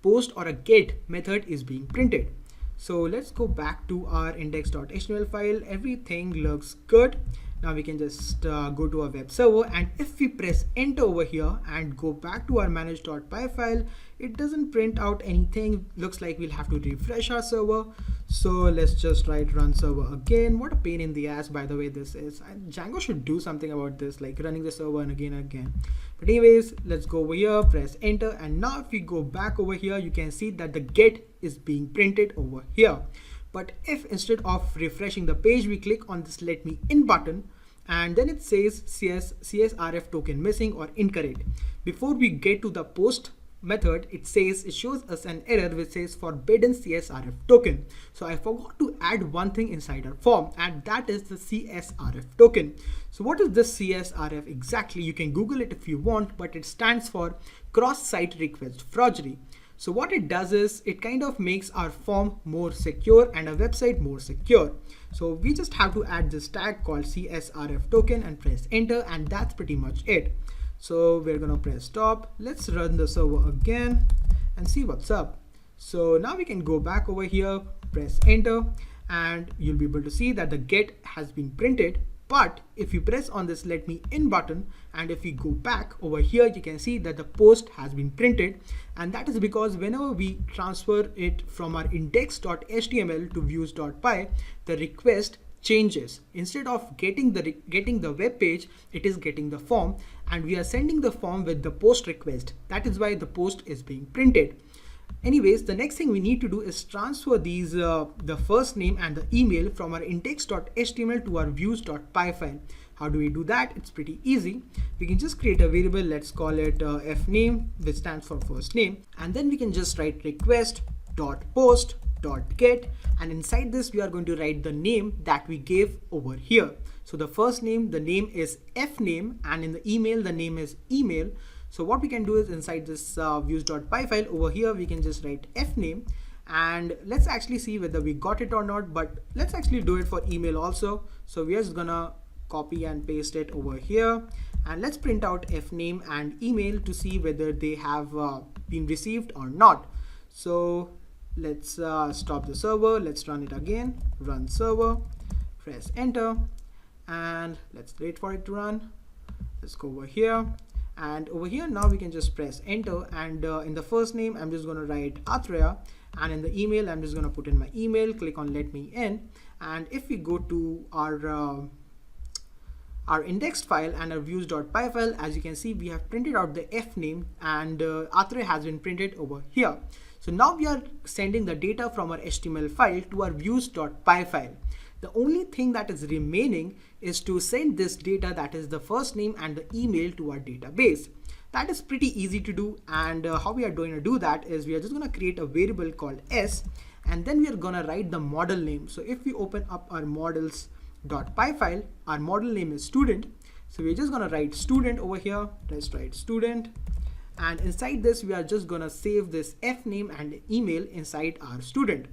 post or a get method is being printed. So let's go back to our index.html file. Everything looks good. Now we can just go to our web server, and if we press enter over here and go back to our manage.py file, it doesn't print out anything. Looks like we'll have to refresh our server. So let's just write run server again. What a pain in the ass, by the way, this is. And Django should do something about this, like running the server and again. But anyways, let's go over here, press enter, and now if we go back over here, you can see that the get is being printed over here. But if instead of refreshing the page, we click on this let me in button, and then it says CSRF token missing or incorrect. Before we get to the post method, it shows us an error which says forbidden CSRF token. So I forgot to add one thing inside our form, and that is the CSRF token. So what is this CSRF exactly? You can Google it if you want, but it stands for cross-site request forgery. So what it does is it kind of makes our form more secure and our website more secure. So we just have to add this tag called CSRF token and press enter, and that's pretty much it. So we're gonna press stop. Let's run the server again and see what's up. So now we can go back over here, press enter, and you'll be able to see that the get has been printed. But if you press on this let me in button, and if we go back over here, you can see that the post has been printed. And that is because whenever we transfer it from our index.html to views.py, the request changes. Instead of getting the web page, it is getting the form, and we are sending the form with the post request. That is why the post is being printed. Anyways, the next thing we need to do is transfer these the first name and the email from our index.html to our views.py file. How do we do that? It's pretty easy. We can just create a variable, let's call it fname, which stands for first name, and then we can just write request dot post dot get, and inside this we are going to write the name that we gave over here. So the first name, the name is fname, and in the email the name is email. So what we can do is inside this views.py file over here we can just write fname, and let's actually see whether we got it or not, but let's actually do it for email also. So we are just gonna copy and paste it over here, and let's print out fname and email to see whether they have been received or not. So let's stop the server, let's run it again, run server, press enter, and let's wait for it to run. Let's go over here, and over here now we can just press enter, and in the first name I'm just going to write Atreya, and in the email I'm just going to put in my email, click on let me in, and if we go to our indexed file and our views.py file, as you can see we have printed out the fname, and Atreya has been printed over here. So now we are sending the data from our HTML file to our views.py file. The only thing that is remaining is to send this data, that is the first name and the email, to our database. That is pretty easy to do, and how we are going to do that is we are just going to create a variable called s, and then we are going to write the model name. So if we open up our models.py file, our model name is student. So we're just going to write student over here. Let's write student. And inside this, we are just going to save this fname and email inside our student.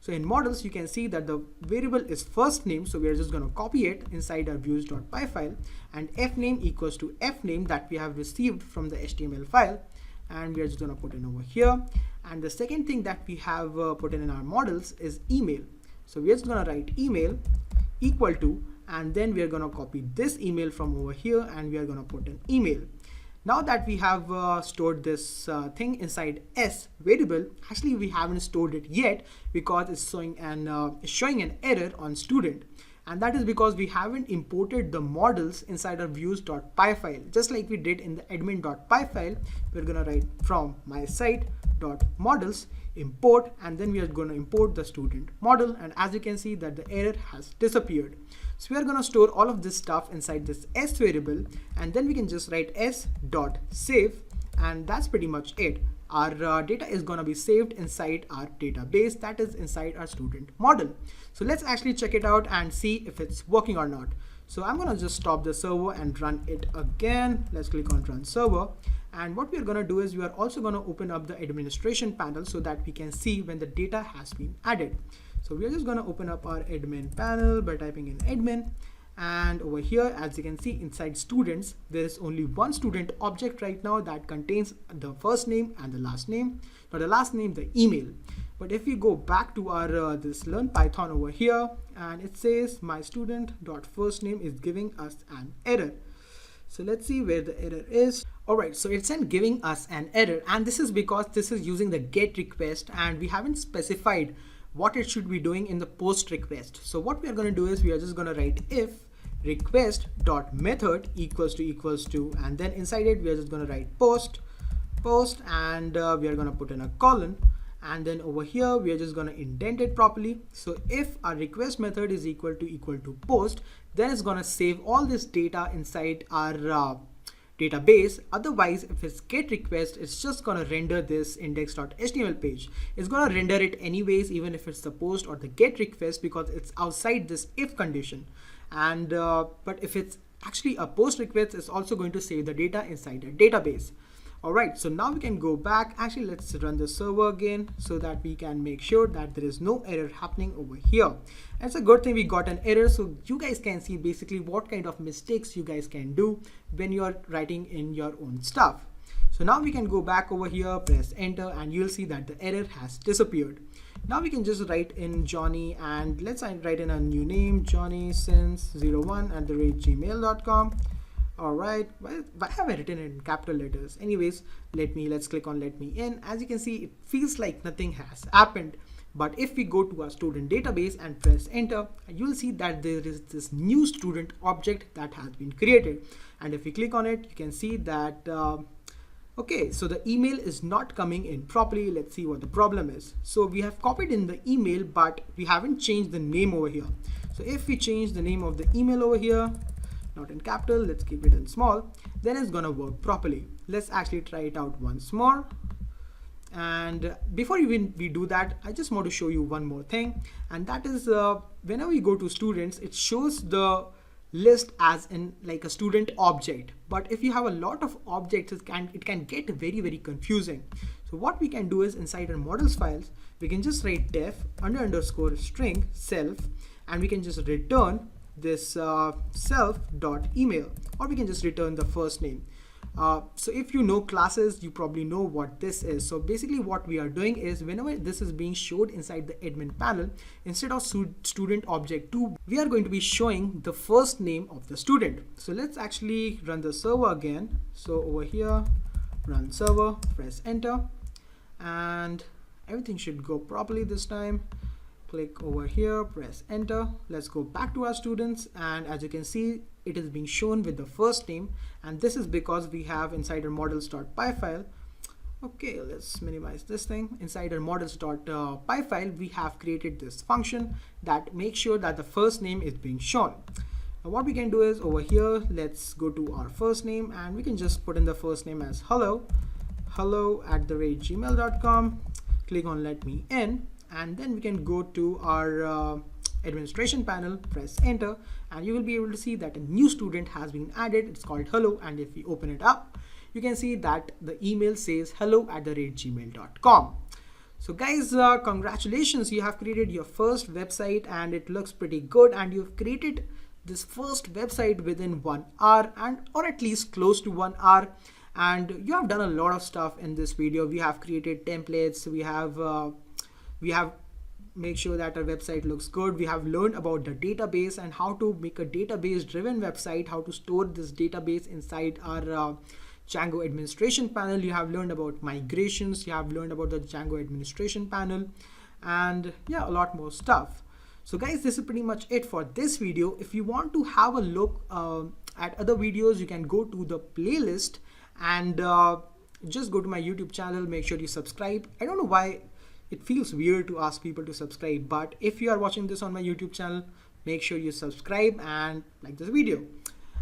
So in models, you can see that the variable is first name. So we are just going to copy it inside our views.py file, and fname equals to fname that we have received from the HTML file. And we are just going to put in over here. And the second thing that we have put in our models is email. So we are just going to write email equal to, and then we are going to copy this email from over here, and we are going to put an email. Now that we have stored this thing inside s variable, actually we haven't stored it yet because it's showing an error on student, and that is because we haven't imported the models inside our views.py file. Just like we did in the admin.py file, we're going to write from my site.models import, and then we are going to import the student model, and as you can see that the error has disappeared. So we are going to store all of this stuff inside this s variable, and then we can just write s.save, and that's pretty much it. Our data is going to be saved inside our database, that is inside our student model. So let's actually check it out and see if it's working or not. So I'm going to just stop the server and run it again. Let's click on run server. And what we're going to do is we are also going to open up the administration panel so that we can see when the data has been added. So we're just going to open up our admin panel by typing in admin. And over here, as you can see inside students, there is only one student object right now that contains the first name and the last name. Not the last name, the email. But if we go back to our this learn Python over here, and it says my student.first name is giving us an error. So let's see where the error is. Alright, so it's giving us an error, and this is because this is using the get request, and we haven't specified what it should be doing in the post request. So what we are going to do is we are just going to write if request.method equals to, and then inside it we are just going to write post, and we are going to put in a colon, and then over here we are just going to indent it properly. So if our request method is equal to post, then it's going to save all this data inside our database. Otherwise, if it's get request, it's just going to render this index.html page. It's going to render it anyways, even if it's the post or the get request, because it's outside this if condition. And but if it's actually a post request, it's also going to save the data inside the database. Alright, so now we can go back. Actually, let's run the server again so that we can make sure that there is no error happening over here. And it's a good thing we got an error, so you guys can see basically what kind of mistakes you guys can do when you're writing in your own stuff. So now we can go back over here, press enter, and you'll see that the error has disappeared. Now we can just write in Johnny, and let's write in a new name, johnnysense01@gmail.com. Alright, why have I written it in capital letters? Anyways, let's click on let me in. As you can see, it feels like nothing has happened. But if we go to our student database and press enter, you'll see that there is this new student object that has been created. And if we click on it, you can see that okay, so the email is not coming in properly. Let's see what the problem is. So we have copied in the email, but we haven't changed the name over here. So if we change the name of the email over here, not in capital, let's keep it in small, then it's gonna work properly. Let's actually try it out once more. And before even we do that, I just want to show you one more thing, and that is whenever we go to students, it shows the list as in like a student object. But if you have a lot of objects, it can get very confusing. So what we can do is inside our models files, we can just write def __ string self, and we can just return this self.email, or we can just return the first name. So if you know classes, you probably know what this is. So basically what we are doing is whenever this is being showed inside the admin panel, instead of student object 2, we are going to be showing the first name of the student. So let's actually run the server again. So over here, run server, press enter, and everything should go properly this time. Click over here, press enter. Let's go back to our students, and as you can see, it is being shown with the first name, and this is because we have inside our models.py file. Okay, let's minimize this thing. Inside our models.py file, we have created this function that makes sure that the first name is being shown. Now what we can do is over here, let's go to our first name, and we can just put in the first name as hello@gmail.com. Click on let me in, and then we can go to our administration panel, press enter, and you will be able to see that a new student has been added. It's called hello, and if we open it up, you can see that the email says hello@gmail.com. So guys, congratulations, you have created your first website, and it looks pretty good, and you've created this first website within 1 hour, or at least close to 1 hour. And you have done a lot of stuff in this video. We have created templates, we have make sure that our website looks good. We have learned about the database and how to make a database driven website, how to store this database inside our Django administration panel. You have learned about migrations, you have learned about the Django administration panel, and yeah, a lot more stuff. So guys, this is pretty much it for this video. If you want to have a look at other videos, you can go to the playlist and just go to my YouTube channel. Make sure you subscribe. I don't know why it feels weird to ask people to subscribe, but if you are watching this on my YouTube channel, make sure you subscribe and like this video.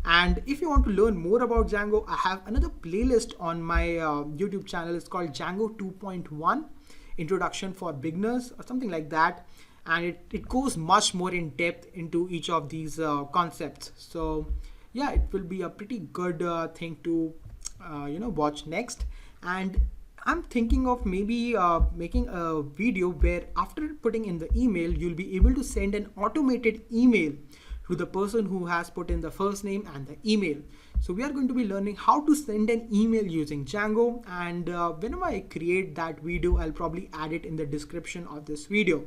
And if you want to learn more about Django, I have another playlist on my YouTube channel. It's called Django 2.1 Introduction for Beginners or something like that, and it goes much more in depth into each of these concepts. So yeah, it will be a pretty good thing to watch next. And I'm thinking of maybe making a video where after putting in the email, you'll be able to send an automated email to the person who has put in the first name and the email. So we are going to be learning how to send an email using Django, and whenever I create that video, I'll probably add it in the description of this video.